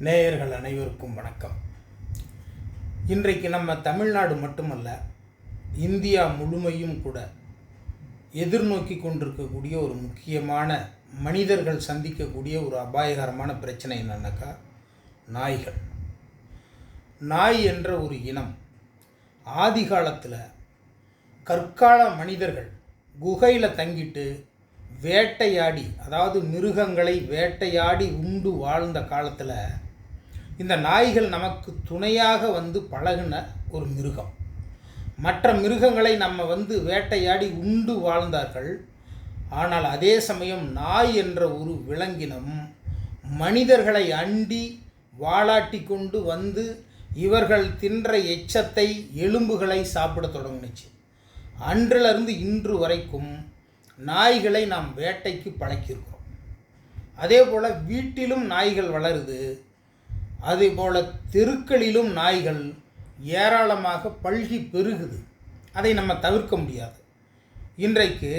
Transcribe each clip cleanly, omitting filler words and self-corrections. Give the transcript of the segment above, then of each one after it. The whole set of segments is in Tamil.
நேயர்கள் அனைவருக்கும் வணக்கம். இன்றைக்கு நம்ம தமிழ்நாடு மட்டுமல்ல, இந்தியா முழுமையும் கூட எதிர்நோக்கி கொண்டிருக்கக்கூடிய ஒரு முக்கியமான மனிதர்கள் சந்திக்கக்கூடிய ஒரு அபாயகரமான பிரச்சனை என்னன்னாக்கா நாய்கள். நாய் என்ற ஒரு இனம் ஆதி காலத்தில் கற்கால மனிதர்கள் குகையில் தங்கிட்டு வேட்டையாடி, அதாவது மிருகங்களை வேட்டையாடி உண்டு வாழ்ந்த காலத்தில் இந்த நாய்கள் நமக்கு துணையாக வந்து பழகின ஒரு மிருகம். மற்ற மிருகங்களை நம்ம வேட்டையாடி உண்டு வாழ்ந்தார்கள். ஆனால் அதே சமயம் நாய் என்ற ஒரு விலங்கினம் மனிதர்களை அண்டி வாலாட்டி கொண்டு வந்து இவர்கள் தின்ற எச்சத்தை, எலும்புகளை சாப்பிட தொடங்குனுச்சு. அன்றிலிருந்து இன்று வரைக்கும் நாய்களை நாம் வேட்டைக்கு பழக்கியிருக்கிறோம். அதே போல் வீட்டிலும் நாய்கள் வளருது. அதே போல் தெருக்களிலும் நாய்கள் ஏராளமாக பல்கி பெருகுது. அதை நம்ம தவிர்க்க முடியாது. இன்றைக்கு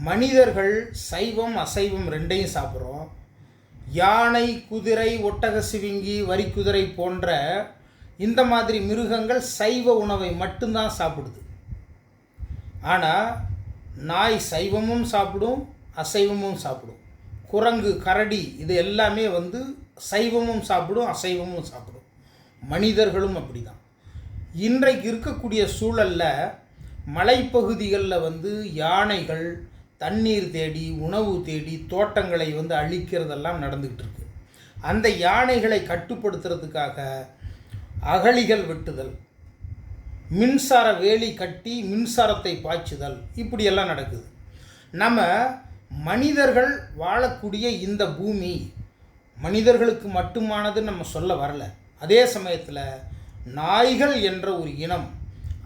மனிதர்கள் சைவம் அசைவம் ரெண்டையும் சாப்பிட்றோம். யானை, குதிரை, ஒட்டக சிவிங்கி, வரிக்குதிரை போன்ற இந்த மாதிரி மிருகங்கள் சைவ உணவை மட்டும்தான் சாப்பிடுது. ஆனால் நாய் சைவமும் சாப்பிடும், அசைவமும் சாப்பிடும். குரங்கு, கரடி இது எல்லாமே சைவமும் சாப்பிடும், அசைவமும் சாப்பிடும். மனிதர்களும் அப்படி தான். இன்றைக்கு இருக்கக்கூடிய சூழலில் மலைப்பகுதிகளில் யானைகள் தண்ணீர் தேடி, உணவு தேடி தோட்டங்களை அழிக்கிறதெல்லாம் நடந்துக்கிட்டு இருக்கு. அந்த யானைகளை கட்டுப்படுத்துறதுக்காக அகழிகள் வெட்டுதல், மின்சார வேலி கட்டி மின்சாரத்தை பாய்ச்சுதல், இப்படியெல்லாம் நடக்குது. நம்ம மனிதர்கள் வாழக்கூடிய இந்த பூமி மனிதர்களுக்கு மட்டுமானதுன்னு நம்ம சொல்ல வரல. அதே சமயத்தில் நாய்கள் என்ற ஒரு இனம்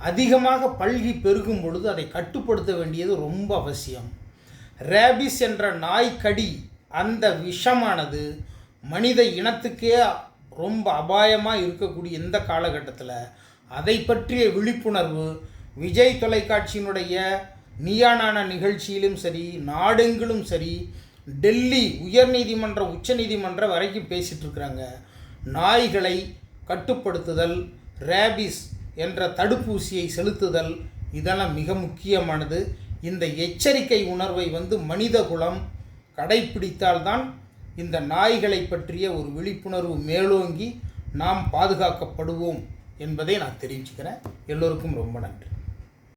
அதிகமாக பல்கி பெருகும் பொழுது அதை கட்டுப்படுத்த வேண்டியது ரொம்ப அவசியம். ரேபிஸ் என்ற நாய்க்கடி, அந்த விஷமானது மனித இனத்துக்கே ரொம்ப அபாயமாக இருக்கக்கூடிய இந்த காலகட்டத்தில் அதை பற்றிய விழிப்புணர்வு விஜய் தொலைக்காட்சியினுடைய நீயானான நிகழ்ச்சியிலும் சரி, நாடெங்கிலும் சரி, டெல்லி உயர்நீதிமன்றம், உச்சநீதிமன்றம் வரைக்கும் பேசிகிட்டு இருக்கிறாங்க. நாய்களை கட்டுப்படுத்துதல், ரேபிஸ் என்ற தடுப்பூசியை செலுத்துதல், இதெல்லாம் மிக முக்கியமானது. இந்த எச்சரிக்கை உணர்வை மனித குலம் கடைப்பிடித்தால்தான் இந்த நாய்களை பற்றிய ஒரு விழிப்புணர்வு மேலோங்கி நாம் பாதுகாக்கப்படுவோம் என்பதை நான் தெரிவிச்சுக்கிறேன். எல்லோருக்கும் ரொம்ப நன்றி.